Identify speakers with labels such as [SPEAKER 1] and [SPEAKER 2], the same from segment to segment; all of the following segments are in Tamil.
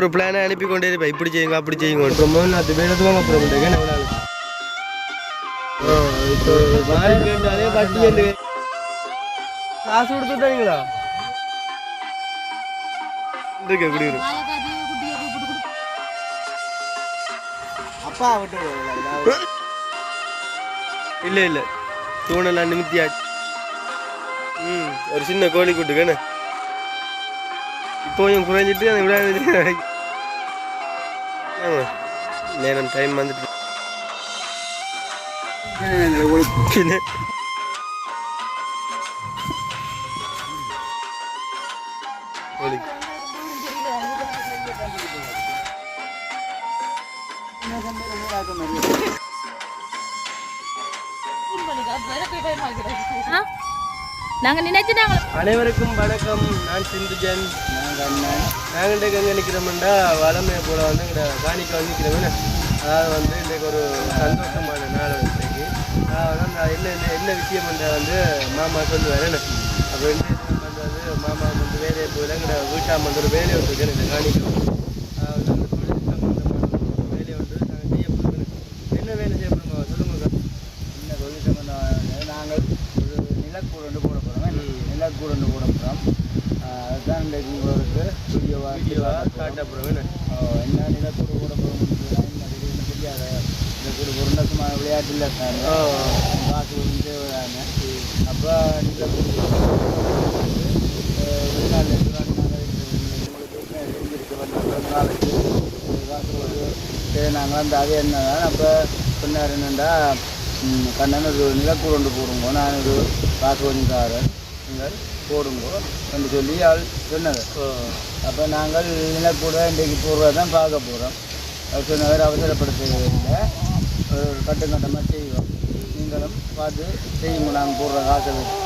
[SPEAKER 1] ஒரு பிளானை அனுப்பி கொண்டே இருப்பேன், இப்படி செய்யுங்க அப்படி செய்யுங்க. அப்புறம் அது வேறதுவாங்க அப்புறம் இப்போ கேட்டாலே பட்டி என்று காசு கொடுத்துட்டாங்களா இருக்கு எப்படி இருக்கு
[SPEAKER 2] அப்பா விட்டு
[SPEAKER 1] இல்லை இல்லை தூணெல்லாம் நிமித்தியாச்சு. ஒரு சின்ன கோழி கூட்டுக்கண்ணே இப்போ கொஞ்சம் குறைஞ்சிட்டு அதை விட நேரம் டைம் வந்துட்டு கோழி அனைவருக்கும் வணக்கம். நான் சிந்துஜன். நாங்கள் எங்கே நிற்கிறோம்டா வளமையை போல வந்து காணிக்க வந்து நிற்கிறோம். அதாவது வந்து இன்றைக்கு ஒரு சந்தோஷமான நாள் இன்றைக்கு. அதாவது என்ன விஷயம் வந்து மாமா சொல்லுவார். அப்போ என்ன பண்ணுறது மாமா வந்து வேலையை போயில எங்கட வீட்டாம வந்து ஒரு வேலையை வந்துருக்கு இந்த காணிக்க அதாவது அந்த தொழில் சம்பந்தமான வேலையை வந்து நாங்கள் செய்ய போகிறோம். என்ன வேலை செய்ய போகிறோம் சொல்லுங்க.
[SPEAKER 2] என்ன தொழில் சம்பந்தமான நாங்கள் ஒரு நிலக்கூடு ஒன்று போட போகிறோம். நிலக்கூடு ஒன்று போட போகிறோம். அதுதான் இன்றைக்கு உங்களுக்கு வீடியோவாக
[SPEAKER 1] காட்ட போகிறோம்.
[SPEAKER 2] என்ன நிலக்கூடு போட போகிறோம் தெரியாத நிலக்கூடு போகிறோம்னா சும்மா விளையாட்டில் காசு ஒன்று தேவையான. அப்போ நிலக்கூடு வெளிநாட்டில் நாளைக்கு காசு ஒரு நாங்கள் வந்து அது என்னதான் அப்போ சொன்னார் என்னென்னா கண்ணன் ஒரு நிலக்கூடு ஒன்று போடுங்க, நான் ஒரு காசு கொஞ்சம் தரேன் நீங்கள் போடுங்க என்று சொல்லி ஆள் சொன்னது. அப்போ நாங்கள் நிலக்கூட இன்றைக்கு போடுறது தான் பார்க்க போகிறோம். அவர் சொன்னவர் அவசரப்படுத்தவில்லை, ஒரு கட்டமாக செய்வோம். நீங்களும் பார்த்து செய்யுங்க, நாங்கள் போடுற காசை வச்சு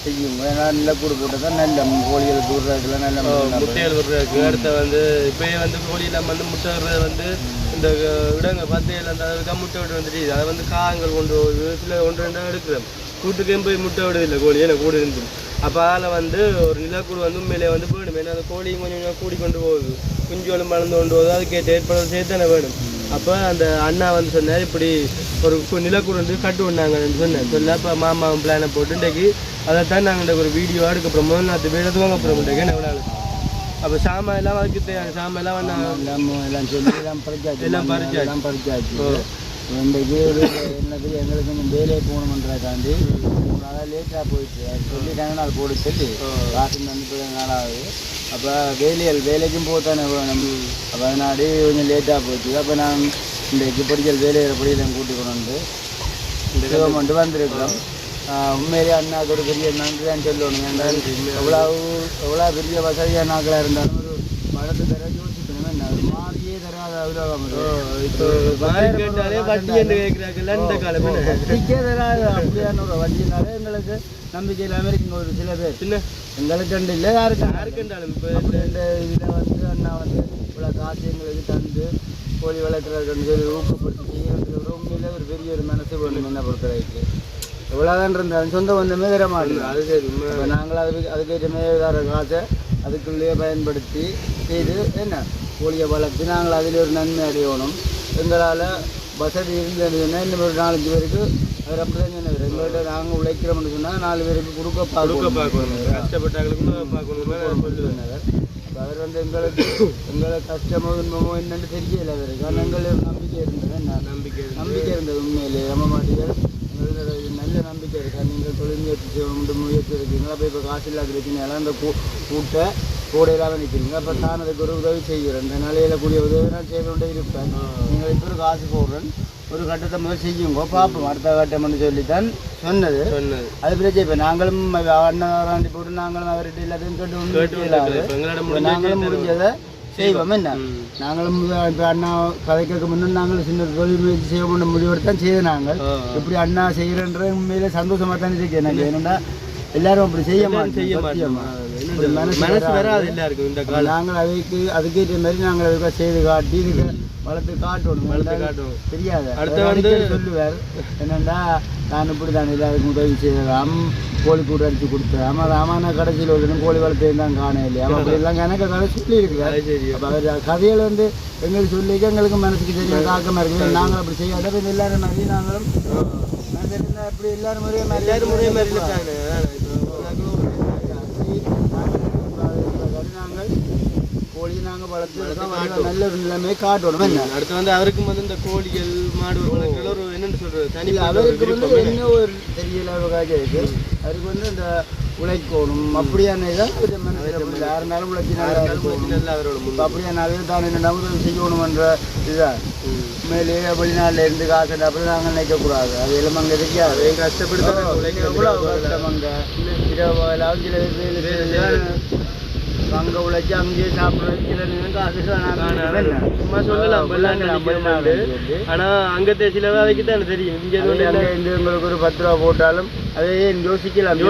[SPEAKER 2] செய்யுங்க. ஏன்னா நிலக்கூடு போட்டு தான் நல்ல கோழிகள் தூர்றதுக்குலாம் நல்ல
[SPEAKER 1] முட்டைகள் விடுறதுக்கு அடுத்த வந்து இப்போயே வந்து கோழியெல்லாம் வந்து முட்டை விடுறது வந்து இந்த இடங்க 10 அந்த அதுக்காக முட்டை விட்டு வந்துட்டு அதை வந்து காகங்கள் கொண்டு சில 1-2 எடுக்கிறோம். கூட்டுக்கே போய் முட்டை விடுதில்லை கோழி எனக்கு கூடு இருந்து. அப்போ அதில் வந்து ஒரு நிலக்கூடு வந்து உண்மையிலே வந்து போயிடும். ஏன்னா அந்த கோழியும் கொஞ்சம் கொஞ்சம் கூடி கொண்டு போகுது, குஞ்சோலும் மறந்து கொண்டு போகுது, அதுக்கு ஏற்படுறது சேர்த்தானே வேணும். அப்போ அந்த அண்ணா வந்து சொன்னார் இப்படி ஒரு நிலக்கூடு வந்து கட்டு விடனாங்கன்னு சொன்னேன் சொல்ல. அப்போ மாமாவும் பிளானை போட்டு இன்றைக்கு அதைத்தான் நாங்கள் ஒரு வீடியோ எடுக்கப்புறம் முதல்ல அது வேறதுவாங்க அப்புறம் இன்றைக்கு எவ்வளோ. அப்போ சாமான் எல்லாம் அதுக்கு தேவையான சாமான் எல்லாம்
[SPEAKER 2] எல்லாம் சொல்லி எல்லாம் பறிச்சாச்சு. இன்றைக்கு என்னது எங்களுக்கு கொஞ்சம் வேலையை போகணுன்றதாண்டி நாளாக லேட்டாக போயிடுச்சு. சொல்லிட்டாங்க நாள் போட சொல்லி காசு வந்து நாளாகுது. அப்போ வேலைக்கும் போகத்தானே வேணும். அப்போ அதனாடி கொஞ்சம் லேட்டாக போயிடுச்சு. அப்போ நான் இன்றைக்கு படிக்கல் வேலையில் கூட்டி கொண்டு வந்து சிவமண்டு வந்திருக்கிறோம். உண்மையிலே அண்ணாவுக்கு ஒரு பெரிய நன்றி தான் சொல்லணும். என்றால் எவ்வளோ பெரிய வசதியான நாட்களாக இருந்தாலும் ஒரு பழத்தை தர யோசிக்கணும். என்ன அது மாறியே தராத வட்டிக்கே தராது அப்படியான ஒரு வட்டினாலே எங்களுக்கு நம்பிக்கை இல்லாமல் இருக்குங்க. ஒரு சில பேர் சின்ன எங்களுக்கு இல்லை யாருக்குண்டாலும் இப்போ இந்த இதில் வந்து அண்ணா வந்து இவ்வளோ காசு எங்களுக்கு தந்து கோழி வளர்க்குறதுன்னு சொல்லி ஊக்கப்படுத்தி செய்யறதுக்கு உண்மையிலே ஒரு பெரிய ஒரு மனசு வேணும். என்ன பொறுத்தவரைக்கு எவ்வளோதான் இருந்தாலும் சொந்த வந்தமே தர மாட்டோம். அது சரி. இப்போ நாங்கள் அதுக்கேற்ற மாதிரி தர காசை அதுக்குள்ளேயே பயன்படுத்தி செய்து என்ன கோழியை வளர்த்து நாங்கள் அதில் ஒரு நன்மை அடையணும். எங்களால் வசதி இருந்ததுன்னா இன்னும் ஒரு 4-5 பேருக்கு அவர் அப்படி தான் சொன்னவர். எங்கள்கிட்ட நாங்கள் உழைக்கிறோம்னு சொன்னால் 4 பேருக்கு கொடுக்க பார்க்கணும், கஷ்டப்பட்டாங்களுக்கு பார்க்கணும். அப்போ அவர் வந்து எங்களை கஷ்டமோ துன்பமோ என்னென்னு தெரியல அவர். ஆனால் எங்களுக்கு நம்பிக்கை இருந்தது. என்ன நம்பிக்கை இருந்தது உண்மையிலே நம்ம மாட்டீர்கள். நல்ல நம்பிக்கை இருக்கா நீங்கள் தொழில் முயற்சி இருக்கீங்களா? அப்போ இப்போ காசு இல்லாத இருக்கீங்களா? அந்த கூட்டை கூட இல்லாமல் நிற்கிறீங்க. அப்போ நான் அதுக்கு ஒரு உதவி செய்கிறேன். இந்த நிலையில் கூடிய உதவி நான் செய்து கொண்டே இருப்பேன். நீங்கள் இப்போ ஒரு காசு போடுறேன், ஒரு கட்டத்தை முதல் செய்யுங்க பார்ப்போம் அடுத்த கட்டம்னு சொல்லித்தான் சொன்னது. அது பிரச்சனை. இப்போ நாங்களும் அண்ணன் போட்டு நாங்களும் அவர்கிட்ட எல்லாத்தையும் கேட்டு நாங்களும் முடிஞ்சதை செய்வோம். என்ன நாங்களும் இப்போ அண்ணா கதைக்கு முன்னே நாங்களும் சின்ன தொழில் முயற்சி செய்ய முடிவெடுத்தான் செய்து நாங்கள் இப்படி அண்ணா செய்கிறன்ற உண்மையிலே சந்தோஷமாக தானே இருக்கு எனக்கு. ஏன்னா எல்லாரும் அப்படி செய்ய மாட்டோம். நாங்கள் அதுக்கேற்ற மாதிரி நாங்கள் அதுக்காக செய்து காட்டி இதுக்கு வளர்த்து காட்டணும் தெரியாது.
[SPEAKER 1] அடுத்து வந்து
[SPEAKER 2] சொல்லுவார் என்னென்னா நான் இப்படி தான் எல்லாருக்கும் உதவி செய்யலாம், கோழி கூட அடிச்சு கொடுத்தேன். ஆமாம் ஆமாண்ணா கடைசியில் ஒரு கோழி வளர்த்து தான் காண இல்லையா அப்படிலாம் எனக்கு கதை சொல்லி இருக்கிறார். அப்போ அவர் கதையில் வந்து எங்களுக்கு சொல்லி எங்களுக்கு மனசுக்கு சரியாக தாக்கமாக இருக்குது. நாங்கள் அப்படி செய்யாத எல்லாரும் நிறைய நாங்களும் அப்படி எல்லாரும் முறையே மாதிரி நாங்கள் கோழி நாங்கள் வளர்த்து நல்ல ஒரு நிலைமையை காட்டணும்.
[SPEAKER 1] அடுத்து வந்து அவருக்கும் வந்து இந்த கோழிகள் மாடு ஒரு என்னென்னு சொல்றது தனி
[SPEAKER 2] அவருக்கு வந்து என்ன ஒரு தெரியல இருக்கு. அவருக்கு வந்து இந்த உழைக்கணும் அப்படியான இதான் யாருனாலும் உழைச்சினாலும் அவரோட அப்படியான தான் என்ன உதவி செய்யணும்ன்ற இதுதான். உண்மையிலேயே வெளிநாட்டில் இருந்து காசு அப்படி நாங்கள் நினைக்கக்கூடாது. அது எல்லாம் அங்கே இருக்காது. கஷ்டப்படுத்த எவ்வளோ கஷ்டம் அங்கே அங்கே உழைச்சி அங்கேயே சாப்பிட்றது சில நேரம் காசு
[SPEAKER 1] சும்மா சொல்லலாம் ஆனா அங்கத்தை சில வேலைக்கு தான் தெரியும். இங்கே
[SPEAKER 2] உங்களுக்கு ஒரு 10 ரூபா போட்டாலும் அதே யோசிக்கலாம்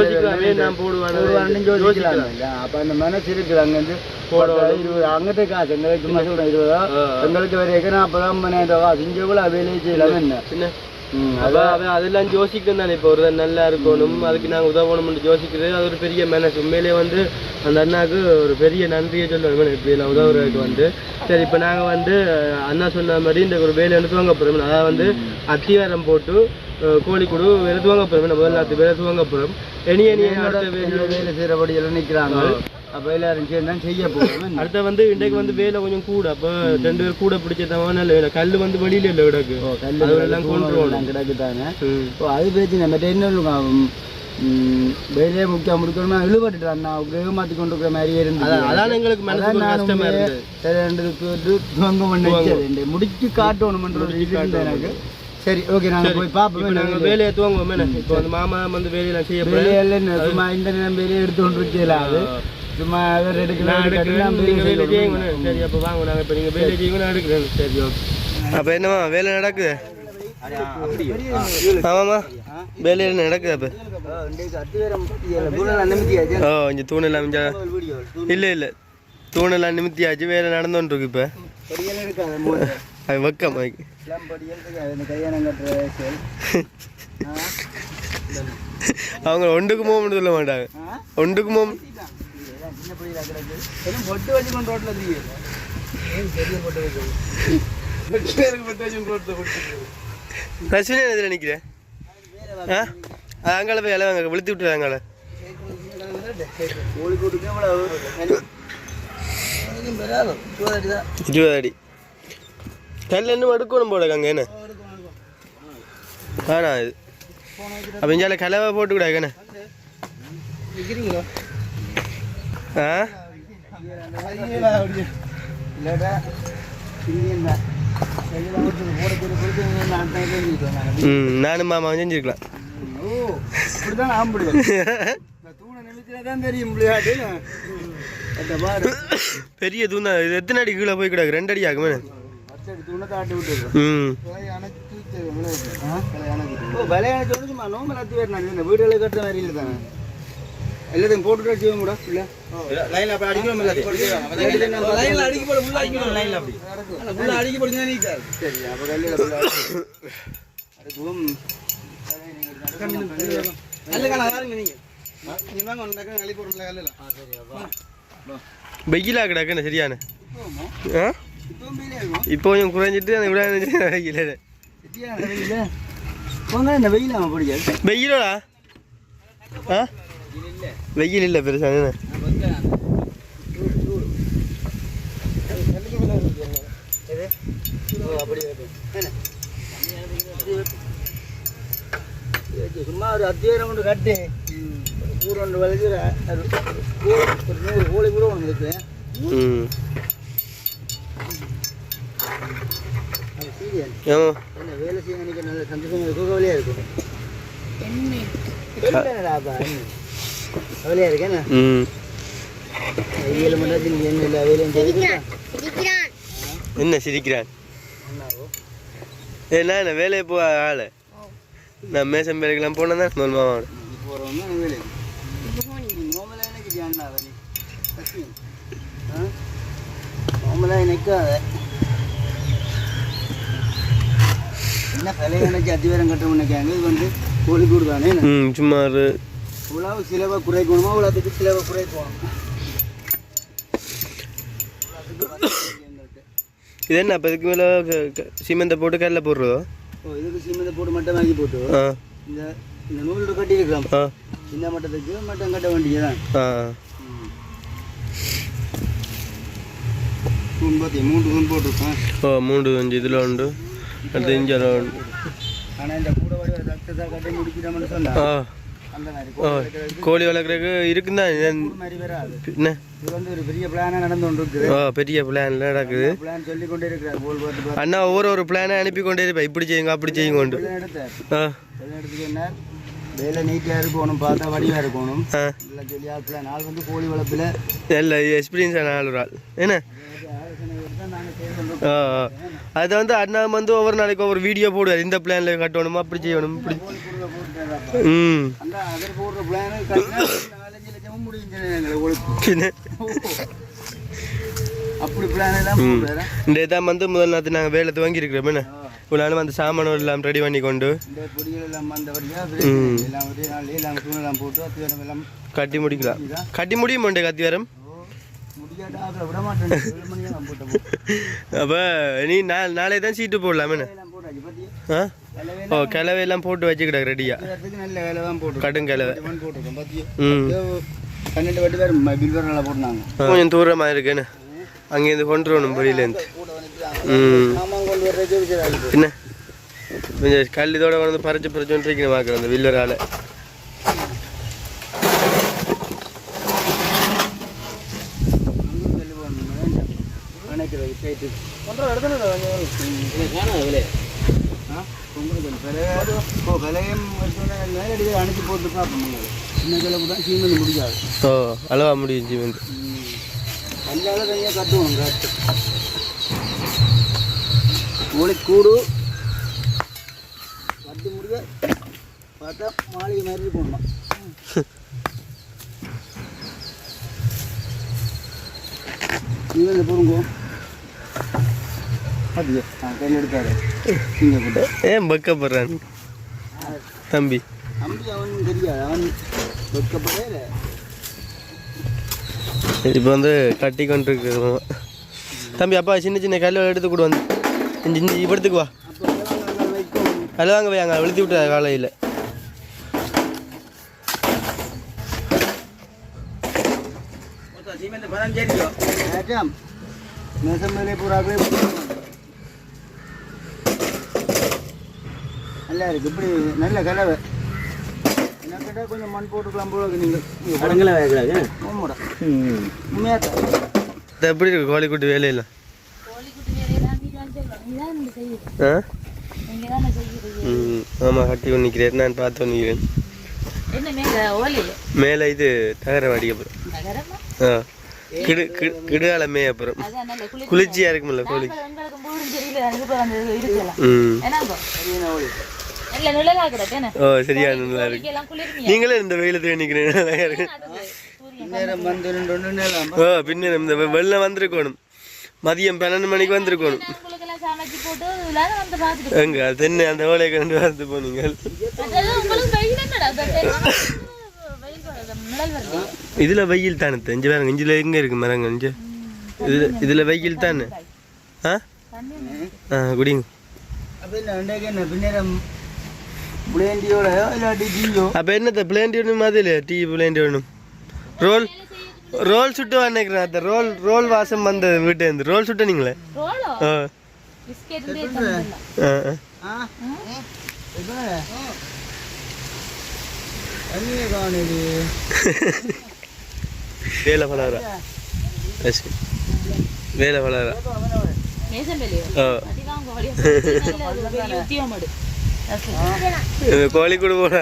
[SPEAKER 1] நான் போடுவான்னு
[SPEAKER 2] யோசிக்கலாம். அப்போ அந்த மனசு இருக்குது அங்கேருந்து போடுவோம் 20 அங்கத்தை காசு எங்களுக்கு சும்மா சொல்கிறேன் 20 ரூபா எங்களுக்கு வரைக்கும் 40 50 ரூபா இங்கே கூட வேலையை செய்யலாம். என்ன
[SPEAKER 1] சின்ன அதெல்லாம் யோசிக்கணும் தானே. இப்போ ஒரு நல்லா இருக்கணும் அதுக்கு நாங்கள் உதவணும்னு யோசிக்கிறது அது ஒரு பெரிய மனசு. உண்மையிலே வந்து அந்த அண்ணாவுக்கு ஒரு பெரிய நன்றியை சொல்லணும் இப்படி எல்லாம் உதவுறதுக்கு வந்து. சரி இப்போ நாங்கள் வந்து அண்ணா சொன்ன மாதிரி இந்த ஒரு வேலை எடுத்து வாங்க போகிறோம். அதாவது வந்து அத்திவாரம் போட்டு கோழிக்கூடு எடுத்து வாங்க போகிறோம். நம்ம எல்லாத்து வேலை எடுத்து வாங்க போகிறோம். என்னோட வேலை செய்கிறபடி எல்லாம் நிற்கிறாங்க. அப்போ எல்லாரும் சேர்ந்தான் செய்ய போகிறோம். அடுத்த வந்து இன்றைக்கு வந்து வேலை கொஞ்சம் கூட. அப்போ 2 பேர் கூட பிடிச்சதான் நல்ல கல் வந்து வெளியில இல்லை கிடக்கு.
[SPEAKER 2] கல் எல்லாம் கொண்டு கிடக்குதாங்க. ஓ அது பிரச்சனை. மற்ற என்ன வேலையே முக்கியம் முடிக்கணுமா இழுபட்டுட்டு அண்ணா ஏமாற்றி கொண்டு இருக்கிற மாதிரியே இருந்தது.
[SPEAKER 1] அதான் எங்களுக்கு
[SPEAKER 2] முடிச்சு காட்டணும்ன்றது எனக்கு. சரி ஓகே நாங்கள் போய் பார்ப்போம்.
[SPEAKER 1] நாங்கள் வேலையை துவங்குவோம். இப்போ வந்து மாமா வந்து வேலையெல்லாம் செய்ய
[SPEAKER 2] வேலையில சும்மா இந்த நேரம் வேலையை எடுத்து கொண்டு இருக்கல. அது சும்மா எடுக்கலாம்.
[SPEAKER 1] சரி அப்போ வாங்க நாங்கள் இப்போ நீங்கள் வேலை செய்யுங்க நான் எடுக்கிறேன். சரி ஓகே. அப்போ என்னம்மா வேலை நடக்குது? ஆமாம்மா வேலையில் நடக்குது. அப்போ இங்கே தூணெல்லாம் இல்லை இல்லை தூணெல்லாம் நிமித்தியாச்சு வேலை நடந்துட்டு இருக்கு. இப்போ அது வக்கம் அவங்க ஒன்றுக்கு மோம்னு சொல்ல மாட்டாங்க. ஒன்றுக்கு மோம் ரஷ்மினி இதில் நிற்கிறேன். அங்கால போய் இலை வாங்க விழுத்தி விட்டுரு. அங்கால 20 அடி கல் இன்னும் அடுக்கணும் போட அங்கே என்ன ஆனா இது அப்போ இஞ்சால கலவை போட்டு கூடாதுண்ணே. நானும் மாமா செஞ்சுருக்கலாம். பெரிய தூணா இது எத்தனை அடி கீழே போய் கிடாது? 2 அடி ஆகுமே.
[SPEAKER 2] வீடுகளை கட்டுற மாதிரி இல்லை தானே எல்லாத்தையும் போட்டு வச்சுக்கோங்க கூட இல்லை சரி
[SPEAKER 1] அப்போ வெயிலா கிடக்குன்னு சரியான இப்போ கொஞ்சம் குறைஞ்சிட்டு அந்த விட வெயிலோடா வெயில் இல்லை பெருசா
[SPEAKER 2] சும்மா ஒரு அத்தியாரம் கொண்டு கட்டு கூறு ஒன்று வளைச்சு ஒரு 100 கோழி கூட ஒன்று இருக்கு. வேலை செய்ய நினைக்க நல்ல சந்தோஷமா இருக்கும். கவலையா இருக்கும். கவலையா இருக்கேண்ணா 7 மணி நேரத்தில் என்ன இல்லை வேலையும்
[SPEAKER 1] என்ன சிரிக்கிறான் என்ன வேலையை போ ஆளு நான் மேசம் வேலைக்கெல்லாம் போனேன் தான் சொல் மாமாவோட
[SPEAKER 2] போகிறோம்னா வேலை நோமலாக எனக்கு தியானா நோமலாக நிற்காத என்ன கலையணைக்கு அதிகாரம் கட்டணும்னு இது வந்து கோழிக்கூடு தானே
[SPEAKER 1] சும்மா
[SPEAKER 2] இவ்வளவு சிலவை குறைக்கணுமா இவ்வளோத்துக்கு சிலவை குறைக்கணும்.
[SPEAKER 1] இது என்ன அப்போ இதுக்கு மேலே சிமெண்ட்டை போட்டு கல்ல போடுறதோ?
[SPEAKER 2] இதுக்கு சிமெண்ட்டை போட்டு மட்டும் வாங்கி போட்டு இந்த இந்த நூலோட கட்டியிருக்கலாம். சின்ன மட்டத்துக்கு மட்டும் கட்ட வேண்டியதான். மூன்று தூண் போட்டிருக்கேன்.
[SPEAKER 1] 3 இதில் உண்டு, அடுத்து இஞ்சில் உண்டு.
[SPEAKER 2] ஆனால் இந்த கூட வடி ரத்தத்தை கட்டி முடிக்கிறோம்னு சொன்னா
[SPEAKER 1] கோழி வளர்க்குறதுக்கு இருக்குன்னா
[SPEAKER 2] மாதிரி வராது. என்ன இது வந்து ஒரு பெரிய பிளானாக நடந்து கொண்டு இருக்குது.
[SPEAKER 1] பெரிய பிளான்ல நடக்குது.
[SPEAKER 2] பிளான் சொல்லி கொண்டே இருக்கிறார். போல் பார்த்து
[SPEAKER 1] அண்ணா ஒரு பிளானை அனுப்பி கொண்டே இருப்பா, இப்படி செய்யுங்க அப்படி செய்யுங்க கொண்டு
[SPEAKER 2] எடுத்துக்கு என்ன வேலை நீட்டாக இருக்கணும், பார்த்தா வடிவாக இருக்கணும். இல்லை சொல்லி ஆள் பிளான் ஆள் வந்து கோழி வளர்ப்பில்
[SPEAKER 1] இல்லை எக்ஸ்பீரியன்ஸான ஆள் ஒரு ஆள் என்ன. அதை வந்து அண்ணா வந்து ஒவ்வொரு நாளைக்கு ஒவ்வொரு வீடியோ போடுவார், இந்த பிளான்ல கட்டணுமா அப்படி செய்யணும் இப்படி. இதான் வந்து முதல் நாத்து நாங்கள் வேலை துவங்கி இருக்கிறோம். என்ன ஒரு நாளும் அந்த சாமான் எல்லாம் ரெடி பண்ணி கொண்டு கட்டி முடிக்கலாம். கட்டி முடியும் உண்டு கத்திவாரம். அப்போ நீ நாளே தான் சீட்டு போடலாம். என்ன கிளவையெல்லாம் போட்டு வச்சுக்கிட்ட ரெடியா கடும் கிளவை. கொஞ்சம் தூரமாக இருக்குன்னு அங்கேருந்து கொண்டு வரணும் வெளியிலேருந்து. என்ன கொஞ்சம் கல்லிதோட வந்து பறிச்சு பறிச்சுன்னு பார்க்குறேன் அந்த வில்லரால்.
[SPEAKER 2] அனுப்பி போட்டு முடியாது.
[SPEAKER 1] அளவா முடியும் சீமெண்ட்
[SPEAKER 2] கல்லால கையாக கட்டுவோம். கோழிக்கூடு கட்டி முடிய பார்த்தா மாளிகை மாதிரி போடணும். நீங்கள் போடுங்க கையில் எடுத்தாரு.
[SPEAKER 1] ஏன் பக்கப்படுறான் தம்பி?
[SPEAKER 2] தம்பி அவன் தெரியாது, அவன் வெட்கப்படே.
[SPEAKER 1] இப்போ வந்து கட்டி கொண்டு இருக்கிறோம் தம்பி. அப்பா சின்ன சின்ன கல்லை எடுத்து கூட வந்து இஞ்சி இப்படத்துக்கு வா. கல்வாங்க போய் அங்கே வெளுத்தி விட்டு காலையில்.
[SPEAKER 2] நல்லா இருக்கு. இப்படி நல்ல கலவை என்ன கேட்டால் கொஞ்சம் மண் போட்டுக்கலாம் போல நீங்கள் படங்களை வைக்கிறாங்க.
[SPEAKER 1] எப்படி இருக்கு கோழிக்குட்டி வேலையெல்லாம்? ஆமாம் கட்டி பண்ணிக்கிறேன் நான் பார்த்து பண்ணிக்கிறேன். மேலே இது தகரம் அடிக்கப்புறம் கிடுகால மேய அப்புறம் குளிர்ச்சியா இருக்கும்ல கோழி. சரியா நல்லா இருக்கு. நீங்களே இந்த வெயில நிக்கிறேன். பின்ன இந்த வெள்ளம் வந்திருக்கணும், மதியம் 12 மணிக்கு வந்திருக்கணும். எங்க தென்னை அந்த ஓலையை கண்டு வந்து போனீங்க. இதுல வெயில் தானே தெரிஞ்சு பாருங்க. இஞ்சில எங்க இருக்கு மரங்க? இஞ்சி இதுல வெயில் தானே. குடிங்க. அப்ப என்னத்த பிளேண்டி ஒண்ணு மாதிரி டீ பிளேண்டி ஒண்ணும் ரோல் சுட்டு நினைக்கிறேன். அந்த ரோல் வாசம் வந்த வீட்டு இருந்து ரோல் சுட்ட நீங்களே. வேலை வளரா வேலை வளரா கோழிக்கூடு போட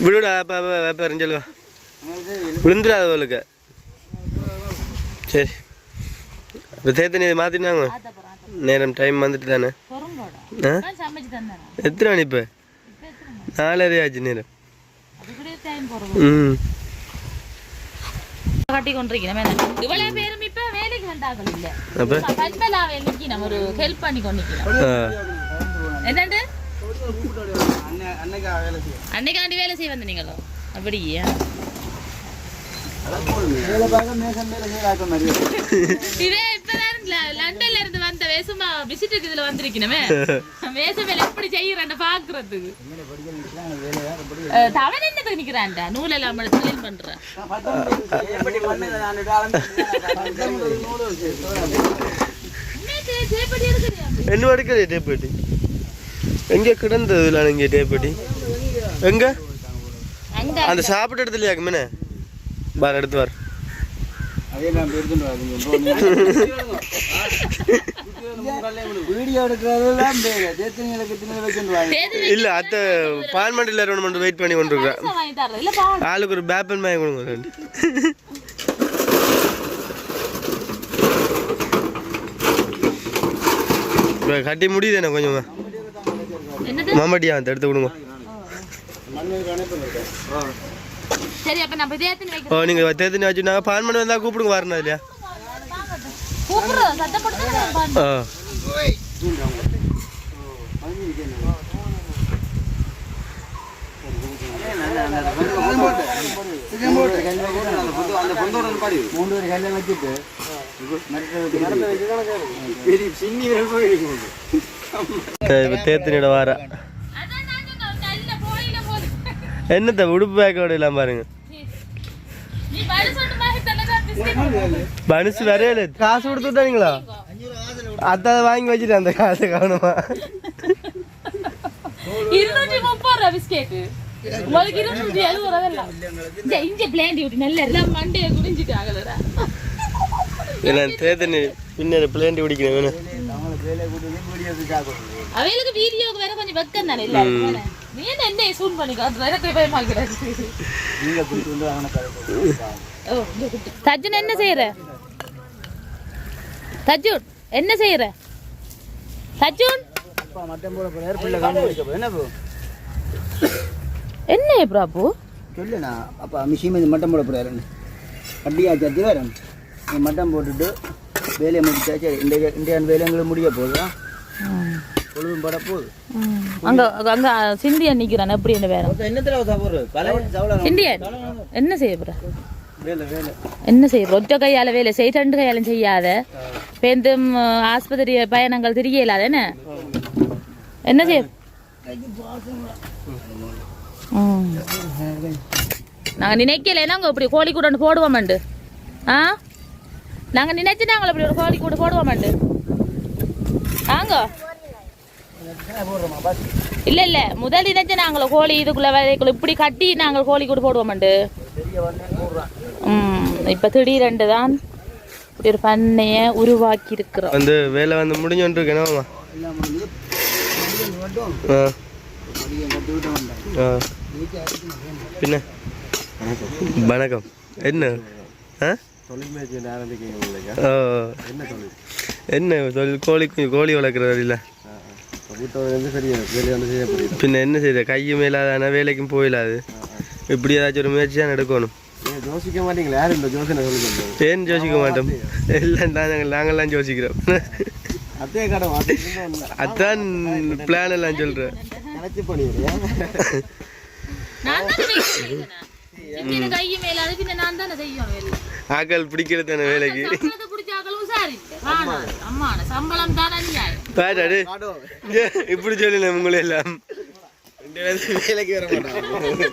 [SPEAKER 1] விடுடா வியாபாரம் சொல்லுவா விழுந்துடாத அவளுக்கு. சரி இப்போ தேத்தனி மாற்றினாங்க. நேரம் டைம் வந்துட்டு தானே. எத்தனை மணி இப்போ? 4:30 ஆச்சு நேரம். கட்டி கொண்டிருக்கிறேன். இவ்வளவு பேரும் இப்ப வேலைக்கு
[SPEAKER 3] கண்டாக்கள் இல்ல பத்மலாவை இன்னைக்கு நம்ம ஒரு ஹெல்ப் பண்ணி கொண்டிருக்கிறோம் என்னண்டு அன்னைக்காண்டி வேலை செய்ய வந்த நீங்களோ அப்படியா இதே இப்பதான் லண்டன்ல இருந்து வந்த வேசுமா விசிட்டுக்கு இதுல வந்திருக்கணுமே வேச வேலை எப்படி செய்யறான் பாக்குறதுக்கு தவன் என்ன நிக்கிறான்டா நூலெல்லாம் தொழில் பண்றான்
[SPEAKER 1] என்ன எடுக்கலையே டேப்பட்டி எங்க கிடந்ததுல இங்க டேப்பட்டி எங்க அந்த சாப்பிட்ட இடத்துலயா மீனே பார் எடுத்து வார் இல்ல அத்த பார்மெண்ட்ல ரெண்டு வெயிட் பண்ணி கொண்டிருக்கேன் ஆளுக்கு ஒரு பேப்பன் வாங்கி கொடுங்க கட்டி முடியுது என்ன கொஞ்சமா மாமாட்டியா அந்த எடுத்து கொடுங்க
[SPEAKER 3] சரி அப்ப நம்ம தேத்தினி வைக்க
[SPEAKER 1] நீங்க தேத்தினி வச்சுனாங்க பார்மெண்ட் வந்தா கூப்பிடுங்க வரணும் இல்லையா
[SPEAKER 3] கூப்பிடுறோம் சத்த போட்டு
[SPEAKER 1] தேத்தினியோட வார என்னத்த உடுப்பு பேக்கோட இல்லாம பாருங்க மனசு வரையில காசு கொடுத்துட்டாங்களா அதான் வாங்கி வச்சுட்டு அந்த காசு கவனமா
[SPEAKER 3] 230 ரூபாய் பிஸ்கெட் உங்களுக்கு 270 ரூபாய் இங்க பிளான் டியூட்டி நல்ல எல்லாம் மண்டைய குடிஞ்சிட்டாங்களடா
[SPEAKER 1] என்ன தேத்தனி பின்ன பிளான் குடிக்கணும் வேணும்
[SPEAKER 3] அவைகளுக்கு வீடியோக்கு வேற கொஞ்சம் வெக்கம் தானே இல்ல நீ என்ன சூன் பண்ணி காட்டுற எனக்கு பயமாக்கிறாரு நீங்க குடிச்சு வந்து அவன தஜ்ஜன் என்ன செய்யற தஜ்ஜன் என்ன செய்யற தஜ்ஜன் அப்பா மட்டன் போட போற பிள்ளை காண வைக்க போ என்ன போ என்ன பிரபு சொல்லுனா அப்பா மிஷின் மட்டன் போட போறாருன்னு அப்படியே ஜத்தி வரேன் மட்டன் போட்டுட்டு வேலையை முடிச்சாச்சு இந்தியான் வேலைங்களை முடிய போகுதா பொழுதும் பட போகுது அங்க அங்க சிந்தியன் நிக்கிறான் எப்படி என்ன வேற சிந்தியன் என்ன செய்ய போற என்ன செய்ய ஒற்ற கையால வேலை செய் 2 கையாலும் செய்யாத பேந்தும் ஆஸ்பத்திரி பயணங்கள் தெரிய இல்லாத என்ன செய்ய நாங்க நினைக்கல நாங்க இப்படி கோழி கூட போடுவோமாண்டு நாங்க நினைச்சு நாங்கள் இப்படி ஒரு கோழி கூட போடுவோமாண்டு நாங்க இல்ல இல்ல முதல் நினைச்சு நாங்கள கோழி இதுக்குள்ள வேலைக்குள்ள இப்படி கட்டி நாங்கள் கோழி கூட போடுவோமாண்டு இப்ப திடீரென்று தான் இப்படி ஒரு பண்ணைய உருவாக்கி இருக்கிறோம்
[SPEAKER 1] அந்த வேலை வந்து முடிஞ்சோன்றிருக்கேன் பின்ன வணக்கம் என்ன என்ன தொழில் கோழி வளர்க்குறது இல்லை பின்ன என்ன செய்யுது கையும் இல்லாத வேலைக்கும் போயிடாது இப்படி ஏதாச்சும் ஒரு முயற்சி தான் எடுக்கணும்
[SPEAKER 4] யோசிக்க மாட்டீங்களா யார் இந்த யோசனை சொல்லுங்க
[SPEAKER 1] ஏன் யோசிக்க மாட்டோம் எல்லாம் தான் நாங்கள்லாம் யோசிக்கிறோம்
[SPEAKER 4] அதே கடன்
[SPEAKER 1] அதான் பிளான் எல்லாம் சொல்றேன்
[SPEAKER 4] நினைச்சு பண்ணிடுறியா
[SPEAKER 1] ஆக்கள் பிடிக்கிறது தானே வேலைக்கு இப்படி சொல்லல உங்களை எல்லாம்
[SPEAKER 4] வேலைக்கு வர மாட்டாங்க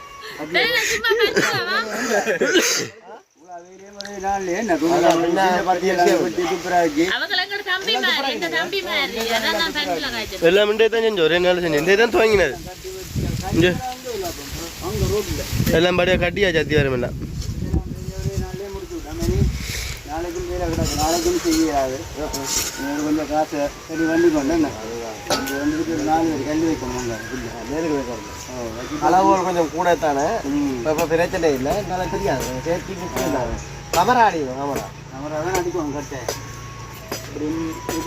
[SPEAKER 1] எல்லாம் தான் செஞ்சோம் ஒரே நாள் செஞ்சேன் இந்த தான் துவங்கினது எல்லாம் படியா கட்டியா சத்தி வரும் எல்லாம்
[SPEAKER 2] நாளைக்கும் வேலை கிடக்கு நாளைக்கும் செய்யாது கொஞ்சம் காசு சரி வண்டி கொண்டு வந்துட்டு ஒரு 4 பேர் கல்வி வைக்கணும் நேருக்கு வைக்கணும்
[SPEAKER 4] அளவுகள் கொஞ்சம் கூட தானே இப்போ பிரச்சனை இல்லை நல்லா தெரியாது சேஃப்டி கமராடி
[SPEAKER 2] கமரா தான் அடிக்குவோம் கட்டை இப்படி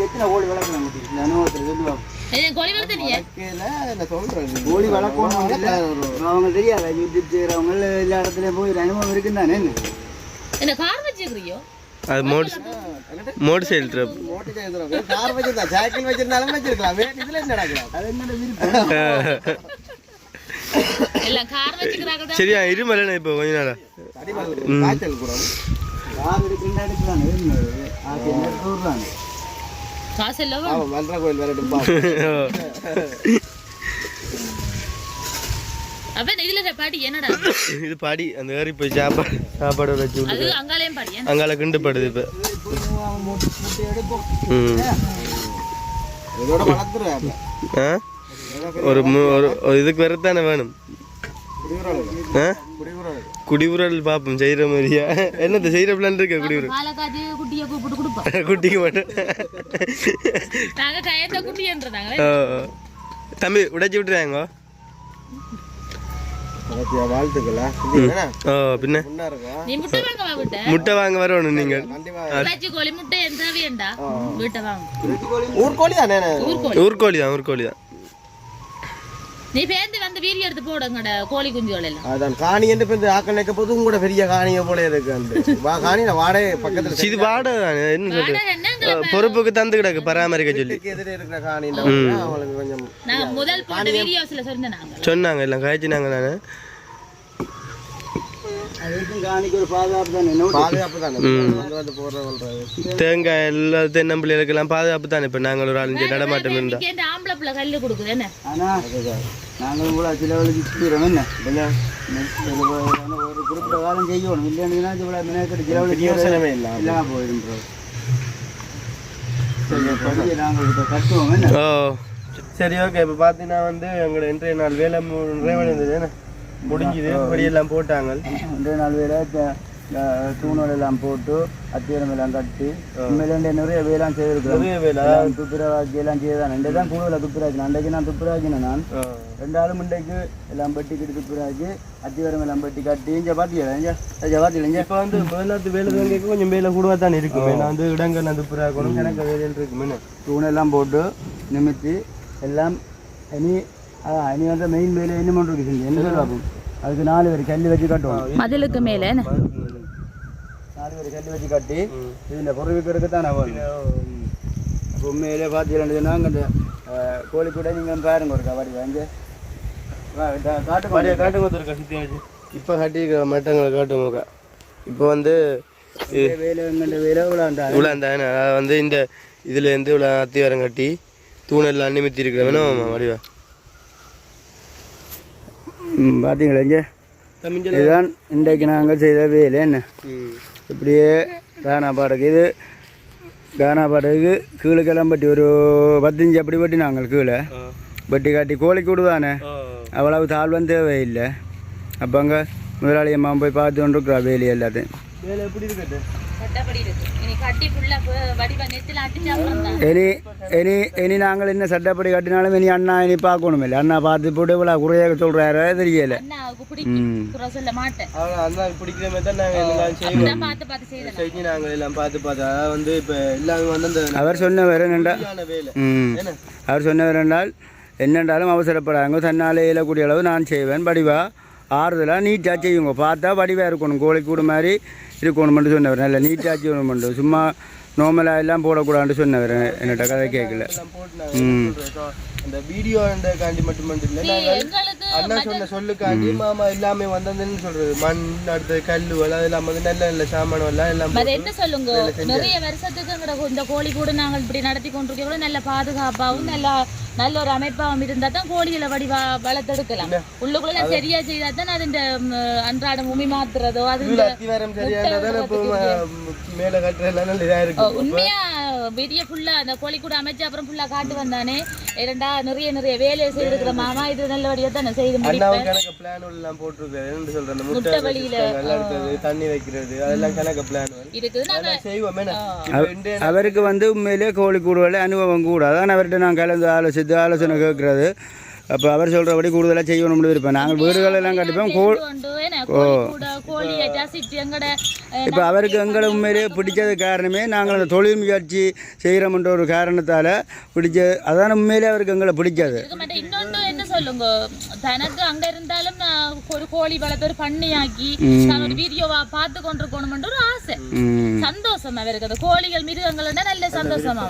[SPEAKER 2] எத்தனை கோழி வளர்க்கணும் இந்த அனுபவத்தில் சொல்லுவாங்க கோழி வளர்க்கணும் அவங்க தெரியாது யூடியூப் செய்கிறவங்க எல்லா இடத்துலையும் போய் அனுபவம் இருக்குன்னு தானே
[SPEAKER 3] என்ன கார் வச்சுக்கிறியோ
[SPEAKER 1] அது motor cycle trip.
[SPEAKER 4] Motor cycle car வச்சிருந்தா சைக்கிள் வச்சிருந்தாலும் வச்சிருக்கலாம். இதுல என்ன நடக்கலாம்?
[SPEAKER 3] அது என்னோட விருப்பம்.
[SPEAKER 5] எல்லாம் கார் வச்சுக்கிறாங்க.
[SPEAKER 1] சரியா இருமல இப்போ கொஞ்ச நாளா
[SPEAKER 4] காய்ச்சல் கூட
[SPEAKER 3] கார் எடுக்கலாம் எடுக்கலாம்.
[SPEAKER 5] காசு இல்ல
[SPEAKER 4] மந்திர கோயில் வேற எடுப்பா.
[SPEAKER 5] அப்ப இதுல பாடி என்னடா
[SPEAKER 1] இது பாடி அந்த ஏறி போய் சாப்பாடு வச்சு
[SPEAKER 5] அது அங்காலையும் பாடியா
[SPEAKER 1] அங்கால கிண்டுப்படுது இப்போ.
[SPEAKER 4] இதோட வளர்த்துறேன்.
[SPEAKER 1] ஒரு இதுக்கு வரத்தானே வேணும். குடிவுரல் பாப்போம் செய்யற மாதிரியா என்னத்த செய்யற பிளான் இருக்க? குடிவுரல்
[SPEAKER 5] பாலக்காஜி குட்டியை கூப்பிட்டு கொடுப்போம்.
[SPEAKER 1] குட்டிக்கு மாட்டேன்
[SPEAKER 5] நாங்க கயத்த குட்டின்றதாங்க.
[SPEAKER 1] தம்பி உடைச்சி விட்டுறாங்க.
[SPEAKER 4] வாழ்த்துக்களா?
[SPEAKER 1] பின்ன
[SPEAKER 5] நீ முட்டை வாங்க வா விட்ட.
[SPEAKER 1] முட்டை வாங்க வரணும் நீங்க.
[SPEAKER 5] இறைச்சி கோழி முட்டை எந்த வேண்டா வீட்டை வாங்க.
[SPEAKER 4] ஊர்கோழி தானே?
[SPEAKER 1] ஊர்கோழி தான்.
[SPEAKER 5] நீ பேந்து வந்து வீரிய எடுத்து போடுங்கட கோழி குஞ்சுகள் எல்லாம்.
[SPEAKER 4] அதான் காணி என்று பேருந்து ஆக்கணைக்க போது உங்களோட பெரிய காணியை போல இருக்கு. காணியில வாடகை பக்கத்துல
[SPEAKER 1] இது வாடகை தானே. என்ன சொல்றது பொறுப்புக்கு தந்து கிடக்கு பராமரிக்க சொல்லி
[SPEAKER 4] எதிரே இருக்கிற காணியில அவங்களுக்கு கொஞ்சம்
[SPEAKER 5] நான் முதல் போட்ட வீடியோஸ்ல
[SPEAKER 1] சொன்னாங்க எல்லாம் காய்ச்சினாங்க. நானு
[SPEAKER 3] அதுக்கும் காணிக்கு ஒரு பாதுகாப்பு தானே.
[SPEAKER 4] பாதுகாப்பு தானே வந்து போடுறது.
[SPEAKER 1] தேங்காய் எல்லாம் தென்னம்பிள்ளைகளுக்கெல்லாம் பாதுகாப்பு தானே. இப்போ நாங்கள் ஒரு ஆள் நடமாட்டம் இருந்தா
[SPEAKER 5] ஆம்பளை பிள்ளை கல்லு கொடுக்குது என்ன.
[SPEAKER 3] ஆனா நாங்களும் கூட சில வேலைக்கு சுற்றுறோம். என்ன ஒரு குறிப்பிட்ட காலம் செய்யணும். இல்லைன்னா இவ்வளோ மினக்கெட்டு சில வேலைக்கு
[SPEAKER 4] யோசனமே இல்லாம
[SPEAKER 3] போயிடும். நாங்கள் இப்போ கட்டுவோம். என்ன
[SPEAKER 1] சரி ஓகே. இப்போ பார்த்தீங்கன்னா வந்து எங்களோட இன்றைய நாள் வேலை நிறைவடைந்தது. என்ன முடிஞ்சுது. படியெல்லாம் போட்டாங்க.
[SPEAKER 3] இன்றைய நாள் வேலை தூணோடு எல்லாம் போட்டு அத்தியரம் எல்லாம் கட்டி உண்மையிலே நிறைய வேலாம் செய்திருக்கிறோம். துப்புரவாக்கி எல்லாம் செய்தான். இன்றைக்கு தான் கூடுதலாக துப்புராக்கணும். அன்றைக்கு நான் துப்புராக்கினேன். நான் 2 ஆளும் இன்றைக்கு எல்லாம் பெட்டிக்கிட்டு துப்புராக்கி அத்திவரம் எல்லாம் பெட்டி கட்டி இங்கே பார்த்தியா
[SPEAKER 1] இப்போ வந்து முதலாத்து வேலை வாங்கிக்க கொஞ்சம் வேலை கூடவா தான் இருக்கும். நான் வந்து இடங்கள் நான் துப்புராக்கணும் எனக்கு வேலையில் இருக்குமே.
[SPEAKER 3] தூணெல்லாம் போட்டு நிமித்தி எல்லாம் இனி வந்து மெயின் வேலை என்ன பண்ணுறது என்ன சொல்லுவாங்க. அதுக்கு 4 பேர் கல் வச்சு கட்டுவோம்.
[SPEAKER 5] மதிலுக்கு மேலே
[SPEAKER 3] 4 பேர் கல் வச்சு கட்டி இதில் பொறுவிக்கிறதுக்கு தான் நான் அப்போ உண்மையிலே பார்த்தீங்கன்னா நாங்கள் இந்த கோழி கூட நீங்கள் பாருங்க ஒரு கபாடி வாங்கி
[SPEAKER 1] காட்டுங்க. இப்போ கட்டியிருக்கிற மட்டங்களை காட்டுங்க. இப்போ வந்து
[SPEAKER 3] வேலை எங்கள்கிட்ட வேலை
[SPEAKER 1] இவ்வளோந்தானே வந்து இந்த இதுலேருந்து இவ்வளோ அத்திவாரம் கட்டி தூணெல்லாம் நிமித்தி இருக்கிற வேணும் வடிவா.
[SPEAKER 3] பார்த்தீங்களா இங்கே இதுதான் இன்றைக்கு நாங்கள் செய்த வேலை. என்ன இப்படியே கானா பாடகு இது கானா பாடகு கீழே கிளம்பட்டி ஒரு 10 இன்ச்சு அப்படி பட்டி நாங்கள் கீழே பட்டி காட்டி கோழிக்கு விடுதானே. அவ்வளவு தாழ்வம் தேவையில்லை. அப்போ அங்கே முதலாளி அம்மா போய் பார்த்து கொண்டு இருக்கிறா வேலி எல்லாத்தையும்.
[SPEAKER 1] வேலை எப்படி இருக்கு?
[SPEAKER 3] இனி நாங்கள் என்ன சட்டப்படி கட்டினாலும் இனி அண்ணா இனி பார்க்கணும். இல்லை அண்ணா பார்த்து போட்டு இவ்வளோ குறையாக சொல்கிறாரு தெரியல. அவர் சொன்னவர் என்றால் என்னென்றாலும் அவசரப்படாங்க. தன்னாலே இயலக்கூடிய அளவு நான் செய்வேன். படிவா ஆறுதலாக நீட்டாக செய்யுங்க. பார்த்தா வடிவாக இருக்கணும். கோழி கூடு மாதிரி இருக்கணும்னு சொன்னவர். நல்ல நீட்டாக செய்யணும். சும்மா நார்மலாக எல்லாம் போடக்கூடாதுன்னு சொன்னவர். என்னட்ட கதை கேட்கல.
[SPEAKER 1] அந்த வீடியோ காண்டி மட்டும் அண்ணா சொன்ன சொல்லுக்காண்டி மாமா எல்லாமே வந்ததுன்னு சொல்றது. மண் அடுத்த கல்லுவல் அதெல்லாம் வந்து நல்ல நல்ல சாமான் எல்லாம்
[SPEAKER 5] என்ன சொல்லுங்க. நிறைய வருஷத்துக்கு இந்த கோழி கூட நாங்கள் இப்படி நடத்தி கொண்டிருக்கோம். நல்ல பாதுகாப்பாகவும் நல்ல ஒரு அமைப்பாகவும் இருந்தா தான் கோழிகளை வளர்த்தெடுக்கலாம். உள்ளுக்குள்ள சரியா செய்தா தான் அது இந்த அன்றாடம் உமி மாத்துறதோ அது
[SPEAKER 1] அத்திவாரம் சரியா மேல கட்டுறதுலாம் இதா இருக்கு.
[SPEAKER 5] உண்மையா வீடியோ ஃபுல்லா அந்த கோழி கூட அமைச்சு அப்புறம் ஃபுல்லா காட்டு வந்தானே. இரண்டா நிறைய வேலையை செய்திருக்கிற மாமா இது நல்லபடியா தானே செய்து முடிப்பேன்.
[SPEAKER 1] கணக்கு பிளான் எல்லாம் போட்டிருக்காரு சொல்றேன். முட்டை வழியில தண்ணி வைக்கிறது அதெல்லாம் கணக்கு பிளான் இருக்குது செய்வோம்.
[SPEAKER 3] அவருக்கு வந்து உண்மையிலே கோழி கூடுதல அனுபவம் கூட அதான் அவர்கிட்ட நான் கலந்து ஆலோசனை கேட்கறது. அப்போ அவர் சொல்கிறபடி கூடுதலாக செய்யணும்னு இருப்பேன். நாங்கள் வீடுகளெல்லாம் கட்டிப்போம். இப்போ அவருக்கு எங்களை உண்மையிலே பிடிச்சது காரணமே நாங்கள் அந்த தொழில் முயற்சி செய்கிறோம்ன்ற ஒரு காரணத்தால் அதான உண்மையிலே அவருக்கு எங்களை பிடிச்சது.
[SPEAKER 5] இன்னொன்று என்ன சொல்லுங்க, தனக்கு அங்கே இருந்தாலும் ஒரு கோழி வளர்த்து ஒரு பண்ணையாக்கி நான் ஒரு வீடியோவா பார்த்து கொண்டிருக்கணும்ன்ற ஒரு ஆசை. சந்தோஷமா இருக்கு. அந்த கோழிகள் மிருகங்கள் நல்ல சந்தோஷமா